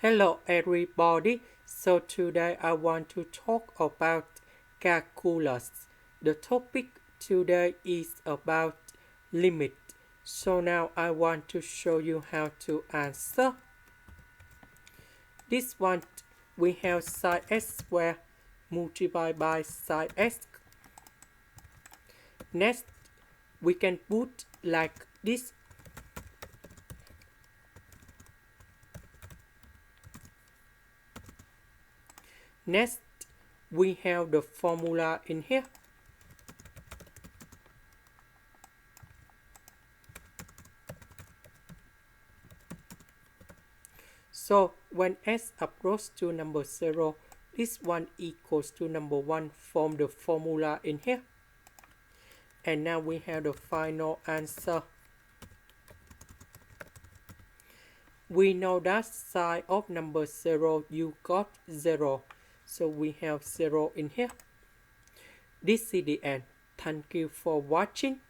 Hello everybody. So today I want to talk about calculus. The topic today is about limit. So now I want to show you how to answer. This one we have sin x squared multiplied by sin x. Next we can put like this. Next, we have the formula in here. So, when s approaches to number 0, this one equals to number 1 from the formula in here. And now we have the final answer. We know that sine of number 0, you got 0. So we have 0 in here. This is the end. Thank you for watching.